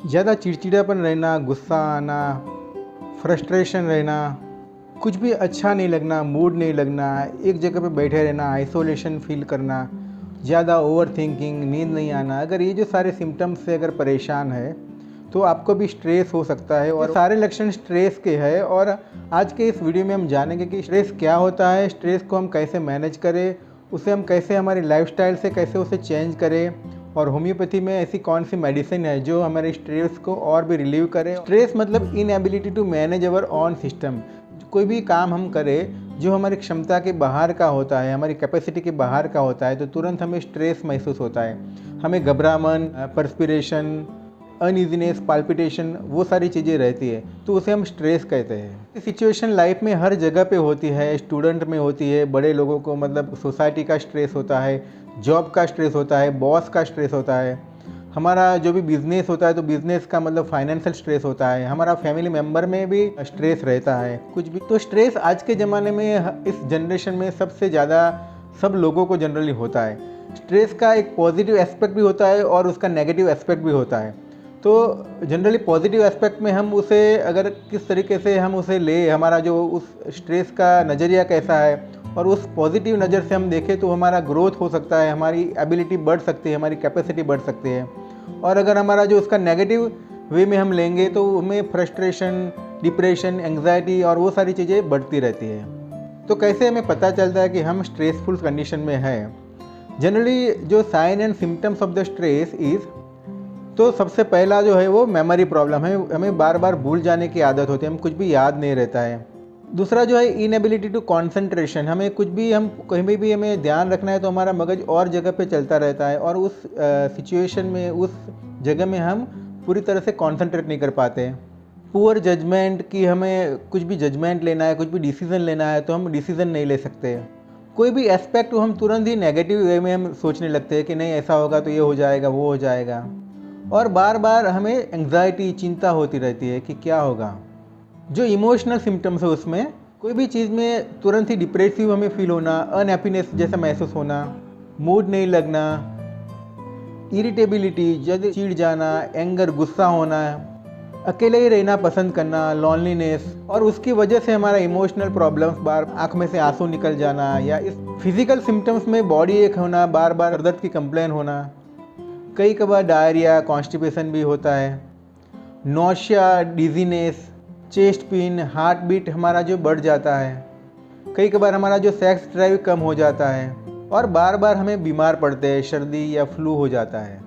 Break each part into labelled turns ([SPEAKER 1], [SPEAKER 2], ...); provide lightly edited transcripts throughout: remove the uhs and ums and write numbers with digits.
[SPEAKER 1] ज़्यादा चिड़चिड़ापन रहना, गुस्सा आना, फ्रस्ट्रेशन रहना, कुछ भी अच्छा नहीं लगना, मूड नहीं लगना, एक जगह पे बैठे रहना, आइसोलेशन फील करना, ज़्यादा ओवर थिंकिंग, नींद नहीं आना, अगर ये जो सारे सिम्टम्स से अगर परेशान है तो आपको भी स्ट्रेस हो सकता है। और सारे लक्षण स्ट्रेस के हैं। और आज के इस वीडियो में हम जानेंगे कि स्ट्रेस क्या होता है, स्ट्रेस को हम कैसे मैनेज करें, उसे हम कैसे हमारी लाइफस्टाइल से कैसे उसे चेंज करें, और होम्योपैथी में ऐसी कौन सी मेडिसिन है जो हमारे स्ट्रेस को और भी रिलीव करे। स्ट्रेस मतलब inability to manage our own system. कोई भी काम हम करें जो हमारी क्षमता के बाहर का होता है, हमारी कैपेसिटी के बाहर का होता है, तो तुरंत हमें स्ट्रेस महसूस होता है। हमें घबराहट, परस्पिरेशन, अनइजीनेस, पाल्पिटेशन, वो सारी चीज़ें रहती है, तो उसे हम स्ट्रेस कहते हैं। सिचुएशन लाइफ में हर जगह पे होती है, स्टूडेंट में होती है, बड़े लोगों को मतलब सोसाइटी का स्ट्रेस होता है, जॉब का स्ट्रेस होता है, बॉस का स्ट्रेस होता है, हमारा जो भी बिजनेस होता है तो बिजनेस का मतलब फाइनेंशियल स्ट्रेस होता है, हमारा फैमिली मेम्बर में भी स्ट्रेस रहता है, कुछ भी। तो स्ट्रेस आज के ज़माने में, इस जनरेशन में सबसे ज़्यादा सब लोगों को जनरली होता है। स्ट्रेस का एक पॉजिटिव एस्पेक्ट भी होता है और उसका नेगेटिव एस्पेक्ट भी होता है। तो जनरली पॉजिटिव एस्पेक्ट में हम उसे अगर किस तरीके से हम उसे ले, हमारा जो उस स्ट्रेस का नज़रिया कैसा है, और उस पॉजिटिव नज़र से हम देखें तो हमारा ग्रोथ हो सकता है, हमारी एबिलिटी बढ़ सकती है, हमारी कैपेसिटी बढ़ सकती है। और अगर हमारा जो उसका नेगेटिव वे में हम लेंगे तो हमें फ्रस्ट्रेशन, डिप्रेशन, एंग्जाइटी और वो सारी चीज़ें बढ़ती रहती है। तो कैसे हमें पता चलता है कि हम स्ट्रेसफुल कंडीशन में हैं? जनरली जो sign and symptoms of the stress is, तो सबसे पहला जो है वो मेमोरी प्रॉब्लम है, हमें बार बार भूल जाने की आदत होती है, हम कुछ भी याद नहीं रहता है। दूसरा जो है इनएबिलिटी टू कंसंट्रेशन, हमें कुछ भी, हम कहीं भी हमें ध्यान रखना है तो हमारा मगज और जगह पे चलता रहता है, और उस सिचुएशन में, उस जगह में हम पूरी तरह से कंसंट्रेट नहीं कर पाते हैं। पुअर जजमेंट, कि हमें कुछ भी जजमेंट लेना है, कुछ भी डिसीज़न लेना है तो हम डिसीज़न नहीं ले सकते। कोई भी एस्पेक्ट हम तुरंत ही नेगेटिव वे में हम सोचने लगते हैं कि नहीं ऐसा होगा तो ये हो जाएगा, वो हो जाएगा, और बार बार हमें एंग्जाइटी, चिंता होती रहती है कि क्या होगा। जो इमोशनल सिम्टम्स है उसमें कोई भी चीज़ में तुरंत ही डिप्रेसिव हमें फील होना, अनहैप्पीनेस जैसा महसूस होना, मूड नहीं लगना, इरिटेबिलिटी, जल्दी चिढ़ जाना, एंगर, गुस्सा होना, अकेले ही रहना पसंद करना, लॉनलीनेस, और उसकी वजह से हमारा इमोशनल प्रॉब्लम्स, बार आँख में से आंसू निकल जाना, या इस फिजिकल सिम्टम्स में बॉडी एक होना, बार बार दर्द की कंप्लेन होना, कई कबार डायरिया, कॉन्स्टिपेशन भी होता है, nausea, dizziness, chest pain, heart beat हमारा जो बढ़ जाता है, कई कबार हमारा जो सेक्स ड्राइव कम हो जाता है, और बार बार हमें बीमार पड़ते हैं, सर्दी या फ्लू हो जाता है।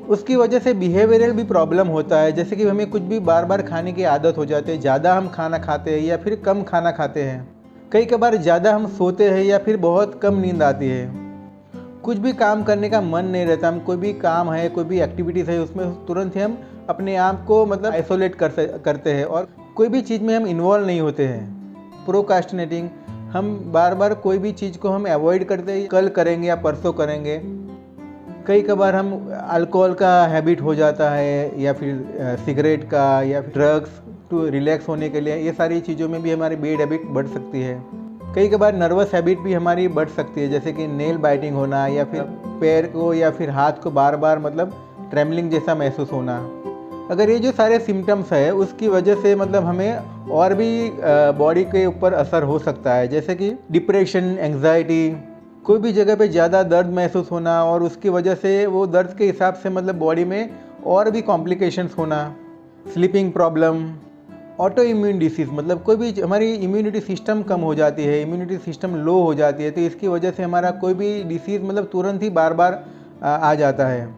[SPEAKER 1] उसकी वजह से बिहेवियरल भी प्रॉब्लम होता है, जैसे कि हमें कुछ भी बार बार खाने की आदत हो जाती है, ज़्यादा हम खाना खाते हैं या फिर कम खाना खाते हैं, कई कबार ज़्यादा हम सोते हैं या फिर बहुत कम नींद आती है, कुछ भी काम करने का मन नहीं रहता, हम कोई भी काम है, कोई भी एक्टिविटीज़ है उसमें तुरंत ही हम अपने आप को मतलब आइसोलेट करते हैं, और कोई भी चीज़ में हम इन्वॉल्व नहीं होते हैं। प्रोकास्टिनेटिंग, हम बार बार कोई भी चीज़ को हम अवॉइड करते हैं, कल करेंगे या परसों करेंगे। कई कबार हम अल्कोहल का हैबिट हो जाता है, या फिर सिगरेट का, या फिर ड्रग्स टू रिलैक्स होने के लिए, ये सारी चीज़ों में भी हमारी बैड हैबिट बढ़ सकती है। कई कबार नर्वस हैबिट भी हमारी बढ़ सकती है, जैसे कि नेल बाइटिंग होना, या फिर पैर को या फिर हाथ को बार बार मतलब ट्रेमलिंग जैसा महसूस होना। अगर ये जो सारे सिम्टम्स है उसकी वजह से मतलब हमें और भी बॉडी के ऊपर असर हो सकता है, जैसे कि डिप्रेशन, एंग्जाइटी, कोई भी जगह पे ज़्यादा दर्द महसूस होना, और उसकी वजह से वो दर्द के हिसाब से मतलब बॉडी में और भी कॉम्प्लिकेशंस होना, sleeping problem, auto immune disease, मतलब कोई भी हमारी इम्यूनिटी सिस्टम कम हो जाती है, इम्यूनिटी सिस्टम लो हो जाती है, तो इसकी वजह से हमारा कोई भी डिसीज़ मतलब तुरंत ही बार बार आ जाता है।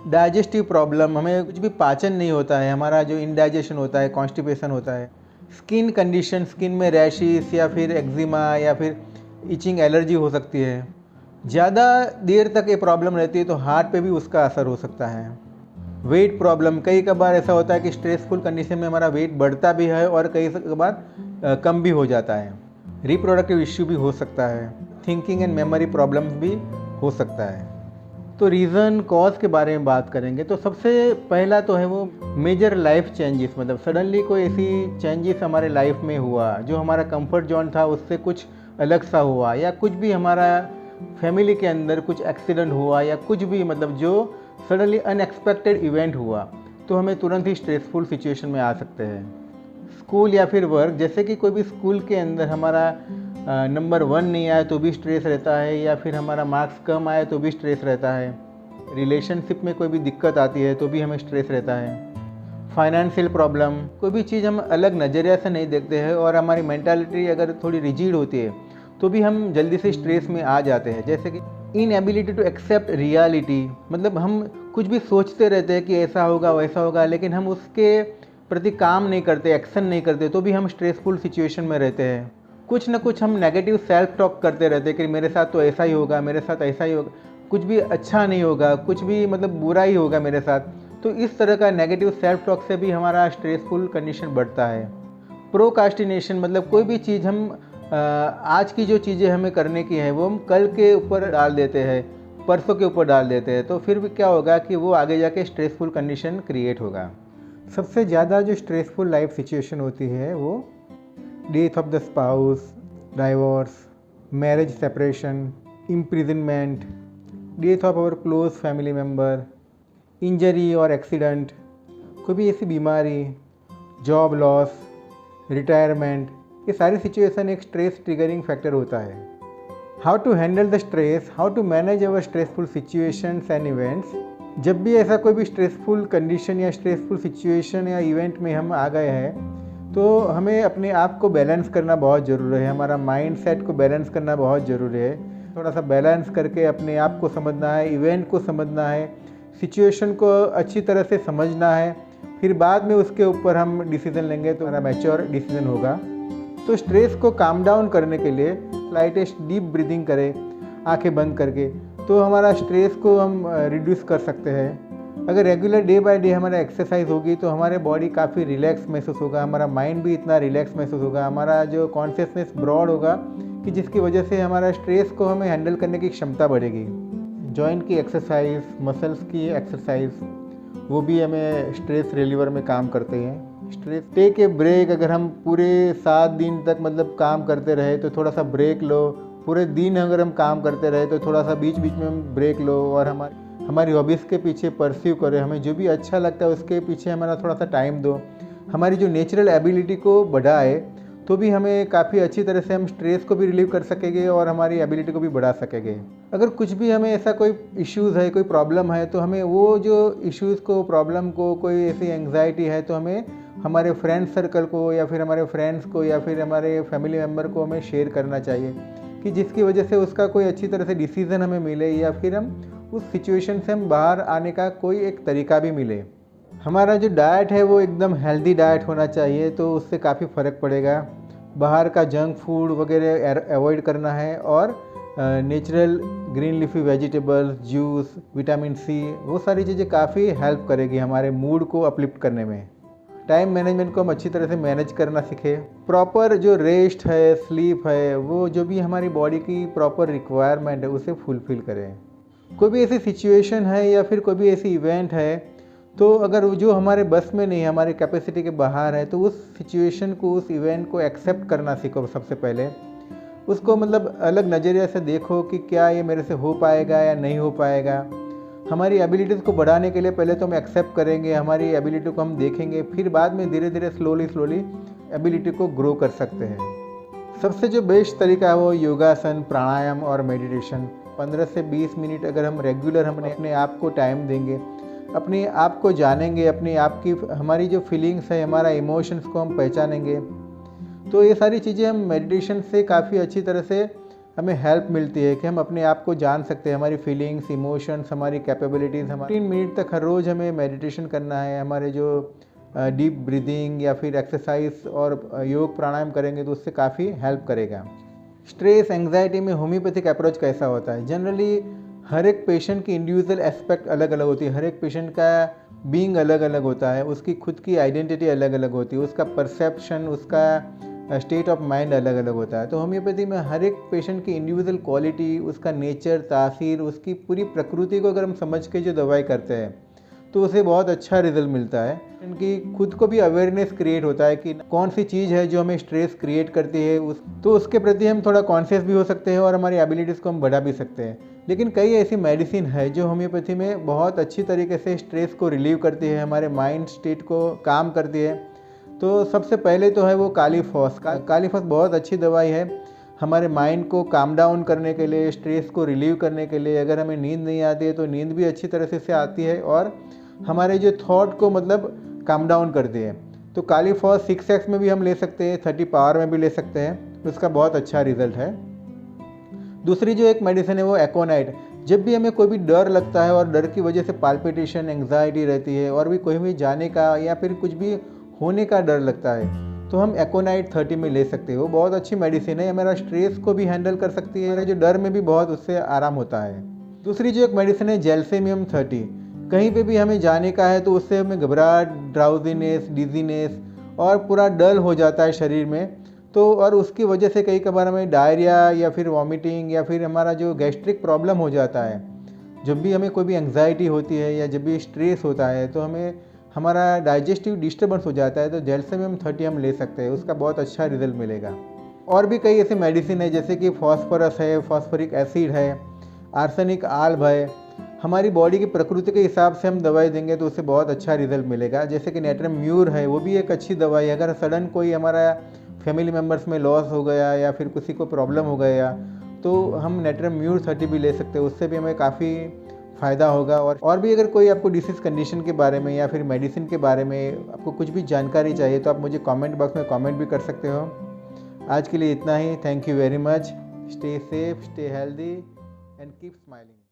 [SPEAKER 1] डाइजेस्टिव प्रॉब्लम, हमें कुछ भी पाचन नहीं होता है, हमारा जो इंडाइजेशन होता है, कॉन्स्टिपेशन होता है। स्किन कंडीशन, स्किन में रैशेस या फिर एक्जिमा या फिर इचिंग, एलर्जी हो सकती है। ज़्यादा देर तक ये प्रॉब्लम रहती है तो हार्ट पे भी उसका असर हो सकता है। वेट प्रॉब्लम, कई कबार ऐसा होता है कि स्ट्रेसफुल कंडीशन में हमारा वेट बढ़ता भी है और कई कबार कम भी हो जाता है। रिप्रोडक्टिव इश्यू भी हो सकता है, थिंकिंग एंड मेमोरी प्रॉब्लम्स भी हो सकता है। तो रीज़न, कॉज के बारे में बात करेंगे तो सबसे पहला तो है वो मेजर लाइफ चेंजेस, मतलब सडनली कोई ऐसी चेंजेस हमारे लाइफ में हुआ जो हमारा कंफर्ट जोन था उससे कुछ अलग सा हुआ, या कुछ भी हमारा फैमिली के अंदर कुछ एक्सीडेंट हुआ, या कुछ भी मतलब जो सडनली अनएक्सपेक्टेड इवेंट हुआ, तो हमें तुरंत ही स्ट्रेसफुल सिचुएशन में आ सकते हैं। स्कूल या फिर वर्क, जैसे कि कोई भी स्कूल के अंदर हमारा नंबर 1 नहीं आया तो भी स्ट्रेस रहता है, या फिर हमारा मार्क्स कम आया तो भी स्ट्रेस रहता है। रिलेशनशिप में कोई भी दिक्कत आती है तो भी हमें स्ट्रेस रहता है। फाइनेंशियल प्रॉब्लम, कोई भी चीज़ हम अलग नज़रिया से नहीं देखते हैं और हमारी मेंटालिटी अगर थोड़ी रिजिड होती है तो भी हम जल्दी से स्ट्रेस में आ जाते हैं। जैसे कि इनएबिलिटी टू एक्सेप्ट रियलिटी, मतलब हम कुछ भी सोचते रहते हैं कि ऐसा होगा वैसा होगा, लेकिन हम उसके प्रति काम नहीं करते, एक्शन नहीं करते, तो भी हम स्ट्रेसफुल सिचुएशन में रहते हैं। कुछ ना कुछ हम नेगेटिव सेल्फ टॉक करते रहते हैं कि मेरे साथ तो ऐसा ही होगा, मेरे साथ ऐसा ही होगा, कुछ भी अच्छा नहीं होगा, कुछ भी मतलब बुरा ही होगा मेरे साथ। तो इस तरह का नेगेटिव सेल्फ टॉक से भी हमारा स्ट्रेसफुल कंडीशन बढ़ता है। प्रोकास्टिनेशन, मतलब कोई भी चीज़ हम आज की जो चीज़ें हमें करने की है वो हम कल के ऊपर डाल देते हैं, परसों के ऊपर डाल देते हैं, तो फिर भी क्या होगा कि वो आगे जाके स्ट्रेसफुल कंडीशन क्रिएट होगा। सबसे ज़्यादा जो स्ट्रेसफुल लाइफ सिचुएशन होती है वो death of the spouse, divorce, marriage separation, imprisonment, death of our close family member, injury और एक्सीडेंट, कोई भी ऐसी बीमारी, जॉब लॉस, रिटायरमेंट, ये सारी सिचुएशन एक स्ट्रेस ट्रिगरिंग फैक्टर होता है। How to handle the stress, how to manage our stressful situations and events. जब भी ऐसा कोई भी स्ट्रेसफुल कंडीशन या स्ट्रेसफुल सिचुएशन या इवेंट में हम आ गए हैं तो हमें अपने आप को बैलेंस करना बहुत ज़रूरी है, हमारा माइंड सेट को बैलेंस करना बहुत ज़रूरी है। थोड़ा सा बैलेंस करके अपने आप को समझना है, इवेंट को समझना है, सिचुएशन को अच्छी तरह से समझना है, फिर बाद में उसके ऊपर हम डिसीज़न लेंगे तो हमारा मैच्योर डिसीज़न होगा। तो स्ट्रेस को काम डाउन करने के लिए स्लाइटेस्ट डीप ब्रीदिंग करें आंखें बंद करके, तो हमारा स्ट्रेस को हम रिड्यूस कर सकते हैं। अगर रेगुलर डे बाय डे हमारा एक्सरसाइज होगी तो हमारे बॉडी काफ़ी रिलैक्स महसूस होगा, हमारा माइंड भी इतना रिलैक्स महसूस होगा, हमारा जो कॉन्शियसनेस ब्रॉड होगा कि जिसकी वजह से हमारा स्ट्रेस को हमें हैंडल करने की क्षमता बढ़ेगी। जॉइंट की एक्सरसाइज, मसल्स की एक्सरसाइज, वो भी हमें स्ट्रेस रिलीवर में काम करते हैं। स्ट्रेस टेक ए ब्रेक, अगर हम पूरे 7 दिन तक मतलब काम करते रहे तो थोड़ा सा ब्रेक लो। पूरे दिन अगर हम काम करते रहे तो थोड़ा सा बीच बीच में हम ब्रेक लो और हमारी हॉबीज़ के पीछे परस्यू करें, हमें जो भी अच्छा लगता है उसके पीछे हमारा थोड़ा सा टाइम दो। हमारी जो नेचुरल एबिलिटी को बढ़ाए तो भी हमें काफ़ी अच्छी तरह से हम स्ट्रेस को भी रिलीव कर सकेंगे और हमारी एबिलिटी को भी बढ़ा सकेंगे। अगर कुछ भी हमें ऐसा कोई इश्यूज़ है, कोई प्रॉब्लम है, तो हमें वो जो इश्यूज़ को, प्रॉब्लम को, कोई ऐसी एंग्जाइटी है तो हमें हमारे फ्रेंड सर्कल को या फिर हमारे फ्रेंड्स को या फिर हमारे फैमिली मेम्बर को हमें शेयर करना चाहिए कि जिसकी वजह से उसका कोई अच्छी तरह से डिसीज़न हमें मिले या फिर हम उस सिचुएशन से हम बाहर आने का कोई एक तरीका भी मिले। हमारा जो डाइट है वो एकदम हेल्दी डाइट होना चाहिए, तो उससे काफ़ी फ़र्क पड़ेगा। बाहर का जंक फूड वगैरह अवॉइड करना है और natural green leafy vegetables, juice, vitamin C, वो सारी चीज़ें काफ़ी हेल्प करेगी हमारे मूड को अपलिफ्ट करने में। टाइम मैनेजमेंट को हम अच्छी तरह से मैनेज करना सीखें। प्रॉपर जो रेस्ट है, स्लीप है, वो जो भी हमारी बॉडी की प्रॉपर रिक्वायरमेंट है उसे फुलफ़िल करें। कोई भी ऐसी सिचुएशन है या फिर कोई भी ऐसी इवेंट है तो अगर जो हमारे बस में नहीं है, हमारी कैपेसिटी के बाहर है, तो उस सिचुएशन को, उस इवेंट को एक्सेप्ट करना सीखो। सबसे पहले उसको मतलब अलग नज़रिए से देखो कि क्या ये मेरे से हो पाएगा या नहीं हो पाएगा। हमारी एबिलिटीज़ को बढ़ाने के लिए पहले तो हम एक्सेप्ट करेंगे, हमारी एबिलिटी को हम देखेंगे, फिर बाद में धीरे धीरे स्लोली एबिलिटी को ग्रो कर सकते हैं। सबसे जो बेस्ट तरीका है वो योगासन, प्राणायाम और मेडिटेशन। 15 से 20 मिनट अगर हम रेगुलर अपने आप को टाइम देंगे, अपने आप को जानेंगे, अपने आप की हमारी जो फीलिंग्स है, हमारा इमोशंस को हम पहचानेंगे, तो ये सारी चीज़ें हम मेडिटेशन से काफ़ी अच्छी तरह से हमें हेल्प मिलती है कि हम अपने आप को जान सकते हैं, हमारी फीलिंग्स, इमोशंस, हमारी कैपेबिलिटीज़। 3 मिनट तक हर रोज़ हमें मेडिटेशन करना है। हमारे जो डीप ब्रीदिंग या फिर एक्सरसाइज और योग प्राणायाम करेंगे तो उससे काफ़ी हेल्प करेगा। स्ट्रेस, एंग्जाइटी में होम्योपैथिक अप्रोच कैसा होता है? जनरली हर एक पेशेंट की इंडिविजुअल एस्पेक्ट अलग अलग होती है, हर एक पेशेंट का बीइंग अलग अलग होता है, उसकी खुद की आइडेंटिटी अलग अलग होती है, उसका परसेप्शन, उसका स्टेट ऑफ माइंड अलग अलग होता है। तो होम्योपैथी में हर एक पेशेंट की इंडिविजुअल क्वालिटी, उसका नेचर, तासीर, उसकी पूरी प्रकृति को अगर हम समझ के जो दवाई करते हैं तो उसे बहुत अच्छा रिजल्ट मिलता है। इनकी खुद को भी अवेयरनेस क्रिएट होता है कि कौन सी चीज़ है जो हमें स्ट्रेस क्रिएट करती है, तो उसके प्रति हम थोड़ा कॉन्शियस भी हो सकते हैं और हमारी एबिलिटीज़ को हम बढ़ा भी सकते हैं। लेकिन कई ऐसी मेडिसिन है जो होम्योपैथी में बहुत अच्छी तरीके से स्ट्रेस को रिलीव करती है, हमारे माइंड स्टेट को काम करती है। तो सबसे पहले तो है वो कालीफॉस। कालीफॉस बहुत अच्छी दवाई है हमारे माइंड को काम डाउन करने के लिए, स्ट्रेस को रिलीव करने के लिए। अगर हमें नींद नहीं आती है तो नींद भी अच्छी तरह से आती है और हमारे जो थॉट को मतलब काम डाउन करती है। तो कालीफॉस 6x में भी हम ले सकते हैं, 30 पावर में भी ले सकते हैं, उसका बहुत अच्छा रिजल्ट है। दूसरी जो एक मेडिसिन है वो एकोनाइट। जब भी हमें कोई भी डर लगता है और डर की वजह से पाल्पिटेशन, एंग्जाइटी रहती है और भी कोई भी जाने का या फिर कुछ भी होने का डर लगता है, तो हम एकोनाइट 30 में ले सकते हैं। वो बहुत अच्छी मेडिसिन है, हमारा स्ट्रेस को भी हैंडल कर सकती है, जो डर में भी बहुत उससे आराम होता है। दूसरी जो एक मेडिसिन है जेल्सेमियम 30। कहीं पे भी हमें जाने का है तो उससे हमें घबराहट, ड्राउजीनेस, डिजीनेस और पूरा डल हो जाता है शरीर में। तो और उसकी वजह से कई कबार हमें डायरिया या फिर वॉमिटिंग या फिर हमारा जो गैस्ट्रिक प्रॉब्लम हो जाता है। जब भी हमें कोई भी एंग्जाइटी होती है या जब भी स्ट्रेस होता है तो हमें हमारा डाइजेस्टिव डिस्टर्बेंस हो जाता है, तो जेल्सेमियम 30 हम ले सकते हैं, उसका बहुत अच्छा रिजल्ट मिलेगा। और भी कई ऐसे मेडिसिन है जैसे कि फॉस्फोरस है, फॉस्फोरिक एसिड है, आर्सेनिक आल्ब है। हमारी बॉडी की प्रकृति के हिसाब से हम दवाई देंगे तो उससे बहुत अच्छा रिजल्ट मिलेगा। जैसे कि नेट्रम म्यूर है, वो भी एक अच्छी दवाई है। अगर सडन कोई हमारा फैमिली मेम्बर्स में लॉस हो गया या फिर किसी को प्रॉब्लम हो गया तो हम नेट्रम म्यूर 30 भी ले सकते हैं, उससे भी हमें काफ़ी फ़ायदा होगा। और भी अगर कोई आपको डिसीज़ कंडीशन के बारे में या फिर मेडिसिन के बारे में आपको कुछ भी जानकारी चाहिए तो आप मुझे कमेंट बॉक्स में कमेंट भी कर सकते हो। आज के लिए इतना ही। Thank you very much. Stay safe, stay healthy and keep smiling.